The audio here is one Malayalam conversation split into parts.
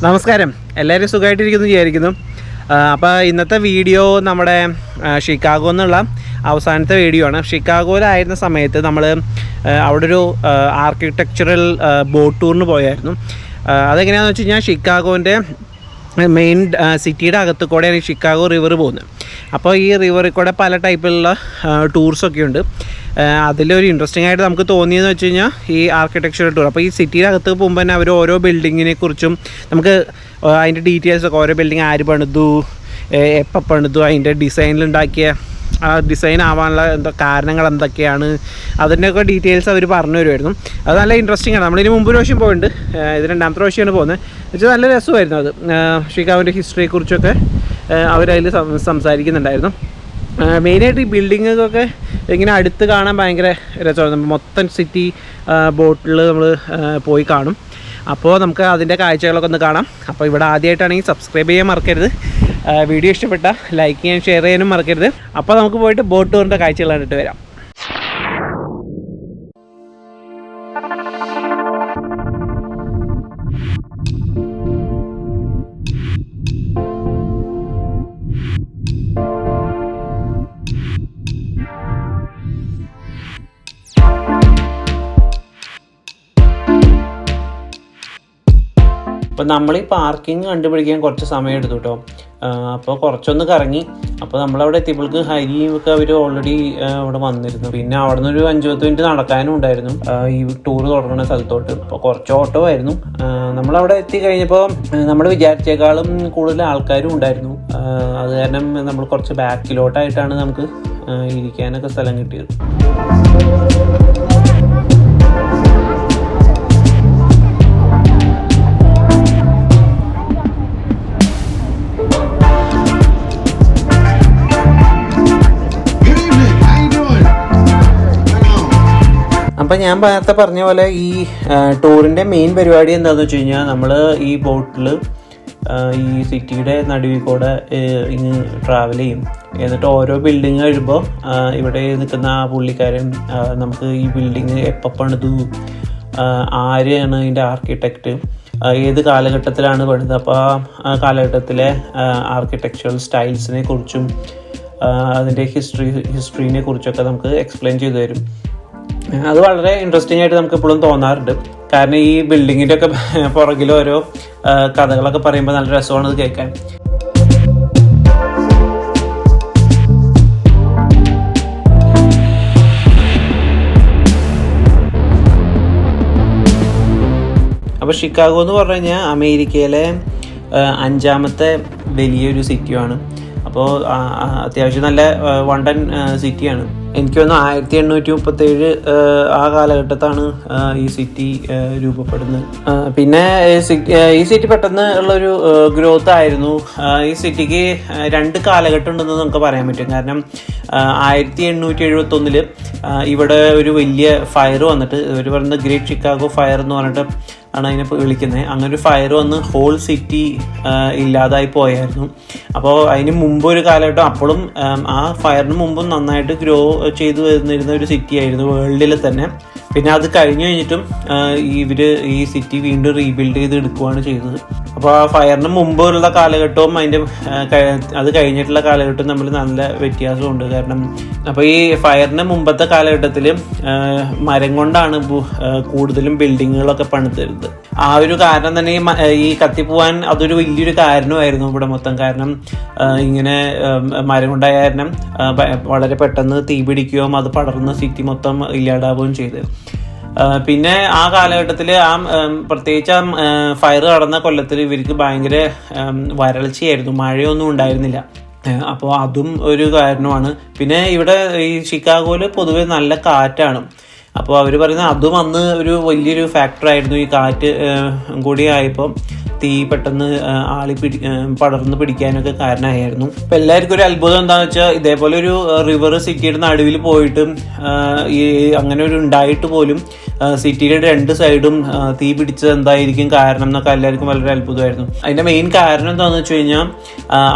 നമസ്കാരം, എല്ലാവരും സുഖമായിട്ടിരിക്കുന്നു വിചാരിക്കുന്നു. അപ്പോൾ ഇന്നത്തെ വീഡിയോ നമ്മുടെ ഷിക്കാഗോ എന്നുള്ള അവസാനത്തെ വീഡിയോ ആണ്. ഷിക്കാഗോയിലായിരുന്ന സമയത്ത് നമ്മൾ അവിടെ ഒരു ആർക്കിടെക്ചറൽ ബോട്ട് ടൂറിന് പോയായിരുന്നു. അതെങ്ങനെയാണെന്ന് വെച്ച് കഴിഞ്ഞാൽ ഷിക്കാഗോൻ്റെ മെയിൻ സിറ്റിയുടെ അകത്ത് കൂടെയാണ് ഈ ഷിക്കാഗോ റിവർ പോകുന്നത്. അപ്പോൾ ഈ റിവറിൽ കൂടെ പല ടൈപ്പിലുള്ള ടൂർസൊക്കെ ഉണ്ട്. അതിലൊരു ഇൻട്രസ്റ്റിംഗ് ആയിട്ട് നമുക്ക് തോന്നിയെന്ന് വെച്ച് കഴിഞ്ഞാൽ ഈ ആർക്കിടെക്ചറൽ ടൂർ. അപ്പോൾ ഈ സിറ്റിയുടെ അകത്ത് പോകുമ്പോൾ തന്നെ അവർ ഓരോ ബിൽഡിങ്ങിനെ കുറിച്ചും നമുക്ക് അതിൻ്റെ ഡീറ്റെയിൽസൊക്കെ, ഓരോ ബിൽഡിങ് ആര് പണിതു, എപ്പോൾ പണിതു, അതിൻ്റെ ഡിസൈനിലുണ്ടാക്കിയ ആ ഡിസൈൻ ആവാനുള്ള കാരണങ്ങൾ എന്തൊക്കെയാണ്, അതിൻ്റെയൊക്കെ ഡീറ്റെയിൽസ് അവർ പറഞ്ഞു തരുമായിരുന്നു. അത് നല്ല ഇൻട്രസ്റ്റിംഗ് ആണ്. നമ്മളിതിന് മുമ്പ് പ്രാവശ്യം പോയിട്ടുണ്ട്, ഇത് രണ്ടാമത്തെ പ്രാവശ്യമാണ് പോകുന്നത്. വെച്ചാൽ നല്ല രസമായിരുന്നു. അത് ഷിക്കാഗോൻ്റെ ഹിസ്റ്ററിയെക്കുറിച്ചൊക്കെ അവരതിൽ സംസാരിക്കുന്നുണ്ടായിരുന്നു. മെയിനായിട്ട് ഈ ബിൽഡിങ്ങൊക്കെ ഇങ്ങനെ അടുത്ത് കാണാൻ ഭയങ്കര രസമാണ്. മൊത്തം സിറ്റി ബോട്ടിൽ നമ്മൾ പോയി കാണും. അപ്പോൾ നമുക്ക് അതിൻ്റെ കാഴ്ചകളൊക്കെ ഒന്ന് കാണാം. അപ്പോൾ ഇവിടെ ആദ്യമായിട്ടാണെങ്കിൽ സബ്സ്ക്രൈബ് ചെയ്യാൻ മറക്കരുത്. വീഡിയോ ഇഷ്ടപ്പെട്ടാൽ ലൈക്ക് ചെയ്യാൻ, ഷെയർ ചെയ്യാനും മറക്കരുത്. അപ്പോൾ നമുക്ക് പോയിട്ട് ബോട്ട് ടൂറിൻ്റെ കാഴ്ചകൾ കണ്ടിട്ട് വരാം. അപ്പോൾ നമ്മൾ ഈ പാർക്കിംഗ് കണ്ടുപിടിക്കാൻ കുറച്ച് സമയം എടുത്തു കേട്ടോ. അപ്പോൾ കുറച്ചൊന്ന് കറങ്ങി. അപ്പോൾ നമ്മളവിടെ എത്തിയപ്പോഴേക്ക് ഹരിയും ഒക്കെ അവർ ഓൾറെഡി അവിടെ വന്നിരുന്നു. പിന്നെ അവിടെ നിന്ന് ഒരു 5-10 മിനിറ്റ് നടക്കാനും ഉണ്ടായിരുന്നു ഈ ടൂർ തുടങ്ങുന്ന സ്ഥലത്തോട്ട്. അപ്പോൾ കുറച്ച് ഓട്ടോ ആയിരുന്നു. നമ്മളവിടെ എത്തിക്കഴിഞ്ഞപ്പോൾ നമ്മൾ വിചാരിച്ചേക്കാളും കൂടുതൽ ആൾക്കാരും ഉണ്ടായിരുന്നു. അത് കാരണം നമ്മൾ കുറച്ച് ബാക്കിലോട്ടായിട്ടാണ് നമുക്ക് ഇരിക്കാനൊക്കെ സ്ഥലം കിട്ടിയത്. അപ്പം ഞാൻ നേരത്തെ പറഞ്ഞ പോലെ ഈ ടൂറിൻ്റെ മെയിൻ പരിപാടി എന്താണെന്ന് വെച്ച് കഴിഞ്ഞാൽ നമ്മൾ ഈ ബോട്ടിൽ ഈ സിറ്റിയുടെ നടുവിൽ കൂടെ ഇങ്ങ് ട്രാവൽ ചെയ്യും. എന്നിട്ട് ഓരോ ബിൽഡിങ് കഴിയുമ്പോൾ ഇവിടെ നിൽക്കുന്ന ആ പുള്ളിക്കാരൻ നമുക്ക് ഈ ബിൽഡിങ് എപ്പോൾ പണിതു, ആരെയാണ് ഇതിൻ്റെ ആർക്കിടെക്റ്റ്, ഏത് കാലഘട്ടത്തിലാണ് പണിത്, അപ്പോൾ ആ കാലഘട്ടത്തിലെ ആർക്കിടെക്ചറൽ സ്റ്റൈൽസിനെ കുറിച്ചും അതിൻ്റെ ഹിസ്റ്ററിനെ കുറിച്ചൊക്കെ നമുക്ക് എക്സ്പ്ലെയിൻ ചെയ്തു തരും. അത് വളരെ ഇൻട്രസ്റ്റിംഗ് ആയിട്ട് നമുക്ക് എപ്പോഴും തോന്നാറുണ്ട്. കാരണം ഈ ബിൽഡിങ്ങിൻ്റെ ഒക്കെ പുറകിൽ ഓരോ കഥകളൊക്കെ പറയുമ്പോൾ നല്ല രസമാണ് അത് കേൾക്കാൻ. അപ്പോൾ ഷിക്കാഗോ എന്ന് പറഞ്ഞു കഴിഞ്ഞാൽ അമേരിക്കയിലെ 5ാമത്തെ വലിയൊരു സിറ്റിയാണ്. അപ്പോൾ അത്യാവശ്യം നല്ല വണ്ടൻ സിറ്റിയാണ്. എനിക്ക് തോന്നുന്നു 1837 ആ കാലഘട്ടത്താണ് ഈ സിറ്റി രൂപപ്പെടുന്നത്. പിന്നെ ഈ സിറ്റി പെട്ടെന്ന് ഉള്ളൊരു ഗ്രോത്ത് ആയിരുന്നു. ഈ സിറ്റിക്ക് 2 കാലഘട്ടം ഉണ്ടെന്ന് നമുക്ക് പറയാൻ പറ്റും. കാരണം 1871 ഇവിടെ ഒരു വലിയ ഫയർ വന്നിട്ട്, ഇവർ പറയുന്നത് ഗ്രേറ്റ് ഷിക്കാഗോ ഫയർ എന്ന് പറഞ്ഞിട്ട് ആണ് അതിനെ വിളിക്കുന്നത്. അങ്ങനെ ഒരു ഫയർ വന്ന് ഹോൾ സിറ്റി ഇല്ലാതായി പോയായിരുന്നു. അപ്പോൾ അതിന് മുമ്പ് ഒരു കാലഘട്ടം, അപ്പോഴും ആ ഫയറിന് മുമ്പും നന്നായിട്ട് ഗ്രോ ചെയ്തു വരുന്നിരുന്ന ഒരു സിറ്റി ആയിരുന്നു വേൾഡിൽ തന്നെ. പിന്നെ അത് കഴിഞ്ഞിട്ടും ഇവർ ഈ സിറ്റി വീണ്ടും റീബിൽഡ് ചെയ്ത് എടുക്കുകയാണ് ചെയ്തത്. അപ്പോൾ ആ ഫയറിന് മുമ്പുള്ള കാലഘട്ടവും അത് കഴിഞ്ഞിട്ടുള്ള കാലഘട്ടവും തമ്മിൽ നല്ല വ്യത്യാസമുണ്ട്. കാരണം അപ്പോൾ ഈ ഫയറിന് മുമ്പത്തെ കാലഘട്ടത്തിൽ മരം കൊണ്ടാണ് കൂടുതലും ബിൽഡിങ്ങുകളൊക്കെ പണിതരുന്നത്. ആ ഒരു കാരണം തന്നെ ഈ കത്തിപ്പോവാൻ അതൊരു വലിയൊരു കാരണമായിരുന്നു ഇവിടെ മൊത്തം. കാരണം ഇങ്ങനെ മരം കൊണ്ടായ കാരണം വളരെ പെട്ടെന്ന് തീ പിടിക്കുകയും അത് പടർന്ന് സിറ്റി മൊത്തം ഇല്ലാണ്ടാവുകയും ചെയ്തു. പിന്നെ ആ കാലഘട്ടത്തിൽ പ്രത്യേകിച്ച് ഫയർ നടന്ന കൊല്ലത്തിൽ ഇവർക്ക് ഭയങ്കര വരൾച്ചയായിരുന്നു, മഴയൊന്നും ഉണ്ടായിരുന്നില്ല. അപ്പോൾ അതും ഒരു കാരണമാണ്. പിന്നെ ഇവിടെ ഈ ഷിക്കാഗോയിൽ പൊതുവെ നല്ല കാറ്റാണ്. അപ്പോൾ അവർ പറയുന്നത് അതും അന്ന് ഒരു വലിയൊരു ഫാക്ടറായിരുന്നു. ഈ കാറ്റ് കൂടി ആയപ്പോൾ തീ പെട്ടെന്ന് പടർന്ന് പിടിക്കാനൊക്കെ കാരണമായിരുന്നു. അപ്പം എല്ലാവർക്കും ഒരു അത്ഭുതം എന്താണെന്ന് വെച്ചാൽ, ഇതേപോലെ ഒരു റിവർ സിറ്റിയുടെ നടുവിൽ പോയിട്ട് ഈ അങ്ങനെ ഒരു ഉണ്ടായിട്ട് പോലും സിറ്റിയുടെ 2 സൈഡും തീ പിടിച്ചത് എന്തായിരിക്കും കാരണം എന്നൊക്കെ എല്ലാവർക്കും വളരെ അത്ഭുതമായിരുന്നു. അതിൻ്റെ മെയിൻ കാരണം എന്താണെന്ന് വെച്ച് കഴിഞ്ഞാൽ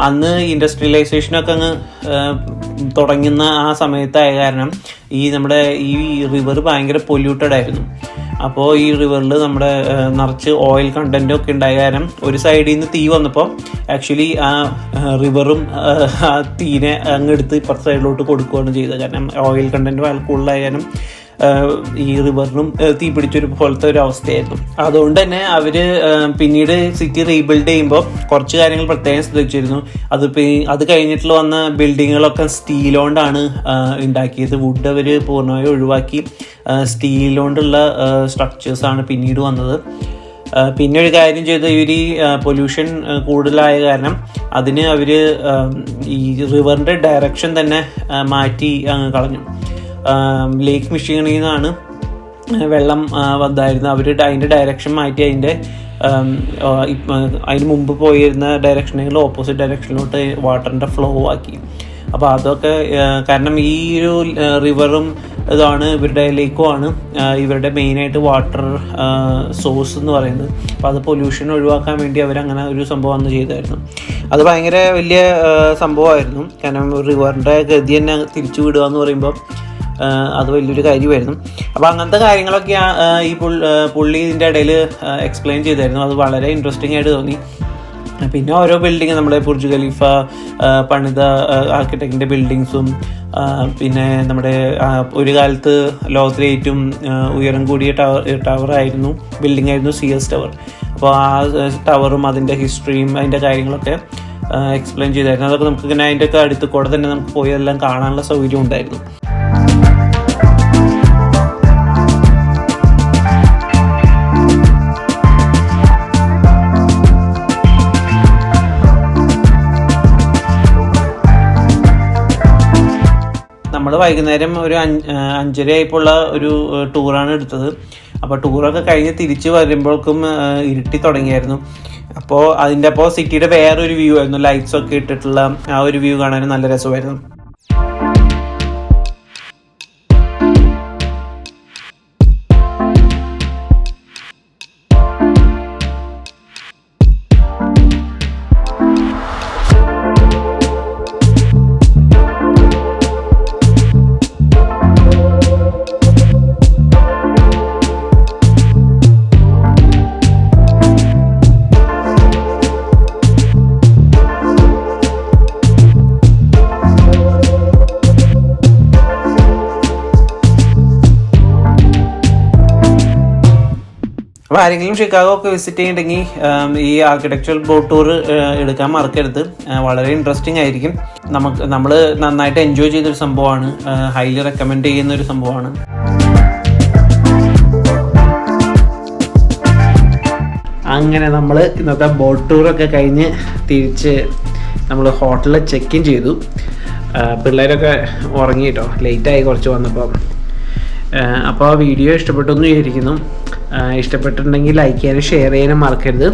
അന്ന് ഇൻഡസ്ട്രിയലൈസേഷനൊക്കെ അങ്ങ് തുടങ്ങുന്ന ആ സമയത്തായ കാരണം നമ്മുടെ ഈ റിവർ ഭയങ്കര പൊല്യൂട്ടഡ് ആയിരുന്നു. അപ്പോൾ ഈ റിവറിൽ നമ്മുടെ നിറച്ച് ഓയിൽ കണ്ടൻറ്റും ഒക്കെ ഉണ്ടായ കാരണം ഒരു സൈഡിൽ നിന്ന് തീ വന്നപ്പോൾ ആക്ച്വലി ആ റിവറും ആ തീനെ അങ്ങെടുത്ത് ഇപ്പുറത്തെ സൈഡിലോട്ട് കൊടുക്കുകയാണ് ചെയ്തത്. കാരണം ഓയിൽ കണ്ടൻറ്റ് വളരെ കൂടുതലായ കാരണം ഈ റിവറിനും തീ പിടിച്ചൊരു പോലത്തെ ഒരു അവസ്ഥയായിരുന്നു. അതുകൊണ്ട് തന്നെ അവർ പിന്നീട് സിറ്റി റീബിൽഡ് ചെയ്യുമ്പോൾ കുറച്ച് കാര്യങ്ങൾ പ്രത്യേകം ശ്രദ്ധിച്ചിരുന്നു. അത് കഴിഞ്ഞിട്ടുള്ള വന്ന ബിൽഡിങ്ങുകളൊക്കെ സ്റ്റീൽ കൊണ്ടാണ് ഉണ്ടാക്കിയത്. വുഡ് അവർ പൂർണ്ണമായും ഒഴിവാക്കി സ്റ്റീൽ കൊണ്ടുള്ള സ്ട്രക്ചേഴ്സാണ് പിന്നീട് വന്നത്. പിന്നെ ഒരു കാര്യം ചെയ്ത് ഇവർ പൊല്യൂഷൻ കൂടുതലായ കാരണം അതിന് അവർ ഈ റിവറിൻ്റെ ഡയറക്ഷൻ തന്നെ മാറ്റി കളഞ്ഞു. ലേക്ക് മിഷിഗണിൽ നിന്നാണ് വെള്ളം വന്നായിരുന്നു. അവർ അതിൻ്റെ ഡയറക്ഷൻ മാറ്റി അതിന് മുമ്പ് പോയിരുന്ന ഡയറക്ഷനിൽ ഓപ്പോസിറ്റ് ഡയറക്ഷനിലോട്ട് വാട്ടറിൻ്റെ ഫ്ലോ ആക്കി. അപ്പോൾ അതൊക്കെ കാരണം ഈ ഒരു റിവറും ഇതാണ് ഇവരുടെ ലേക്കുമാണ് ഇവരുടെ മെയിനായിട്ട് വാട്ടർ സോഴ്സ് എന്ന് പറയുന്നത്. അപ്പോൾ അത് പൊല്യൂഷൻ ഒഴിവാക്കാൻ വേണ്ടി അവരങ്ങനെ ഒരു സംഭവം അന്ന് ചെയ്തായിരുന്നു. അത് ഭയങ്കര വലിയ സംഭവമായിരുന്നു. കാരണം റിവറിൻ്റെ ഗതി തന്നെ തിരിച്ചു വിടുക എന്ന് പറയുമ്പോൾ അത് വലിയൊരു കാര്യമായിരുന്നു. അപ്പോൾ അങ്ങനത്തെ കാര്യങ്ങളൊക്കെ ഈ പുള്ളി ഇതിൻ്റെ ഇടയിൽ എക്സ്പ്ലെയിൻ ചെയ്തായിരുന്നു. അത് വളരെ ഇൻട്രസ്റ്റിംഗ് ആയിട്ട് തോന്നി. പിന്നെ ഓരോ ബിൽഡിങ് നമ്മുടെ ബുർജ് ഖലീഫ പണിത ആർക്കിടെക്റ്റിൻ്റെ ബിൽഡിങ്സും പിന്നെ നമ്മുടെ ഒരു കാലത്ത് ലോകത്തിലെ ഏറ്റവും ഉയരം കൂടിയ ടവറായിരുന്നു ബിൽഡിംഗ് ആയിരുന്നു CS ടവർ. അപ്പോൾ ആ ടവറും അതിൻ്റെ ഹിസ്റ്ററിയും അതിൻ്റെ കാര്യങ്ങളൊക്കെ എക്സ്പ്ലെയിൻ ചെയ്തായിരുന്നു. അതൊക്കെ നമുക്ക് ഇങ്ങനെ അതിൻ്റെയൊക്കെ അടുത്ത് കൂടെ തന്നെ നമുക്ക് പോയി എല്ലാം കാണാനുള്ള സൗകര്യം ഉണ്ടായിരുന്നു. നമ്മൾ വൈകുന്നേരം ഒരു 5:30 ആയപ്പോൾ ഒരു ടൂറാണ് എടുത്തത്. അപ്പോൾ ടൂറൊക്കെ കഴിഞ്ഞ് തിരിച്ച് വരുമ്പോഴേക്കും ഇരുട്ടി തുടങ്ങിയായിരുന്നു. അപ്പോൾ അതിൻ്റെ സിറ്റിയുടെ വേറൊരു വ്യൂ ആയിരുന്നു. ലൈറ്റ്സൊക്കെ ഇട്ടിട്ടുള്ള ആ ഒരു വ്യൂ കാണാനും നല്ല രസമായിരുന്നു. അപ്പോൾ ആരെങ്കിലും ഷിക്കാഗോ ഒക്കെ വിസിറ്റ് ചെയ്യുന്നുണ്ടെങ്കിൽ ഈ ആർക്കിടെക്ചറൽ ബോട്ട് ടൂർ എടുക്കാൻ മറക്കരുത്. വളരെ ഇൻട്രസ്റ്റിംഗ് ആയിരിക്കും. നമ്മൾ നന്നായിട്ട് എൻജോയ് ചെയ്തൊരു സംഭവമാണ്. ഹൈലി റെക്കമെൻഡ് ചെയ്യുന്നൊരു സംഭവമാണ്. അങ്ങനെ നമ്മൾ ഇന്നത്തെ ബോട്ട് ടൂറൊക്കെ കഴിഞ്ഞ് തിരിച്ച് നമ്മൾ ഹോട്ടലിൽ ചെക്ക് ഇൻ ചെയ്തു. പിള്ളേരൊക്കെ ഉറങ്ങി കേട്ടോ, ലേറ്റായി കുറച്ച് വന്നപ്പോൾ. അപ്പോൾ ആ വീഡിയോ ഇഷ്ടപ്പെട്ടെന്ന് വിചാരിക്കുന്നു. ഇഷ്ടപ്പെട്ടിട്ടുണ്ടെങ്കിൽ ലൈക്ക് ചെയ്യാനും ഷെയർ ചെയ്യാനും മറക്കരുത്.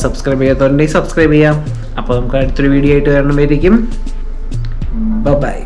സബ്സ്ക്രൈബ് ചെയ്യാത്തവരുണ്ടെങ്കിൽ സബ്സ്ക്രൈബ് ചെയ്യാം. അപ്പോൾ നമുക്ക് അടുത്തൊരു വീഡിയോ ആയിട്ട് വരണമായിരിക്കും. ബൈ.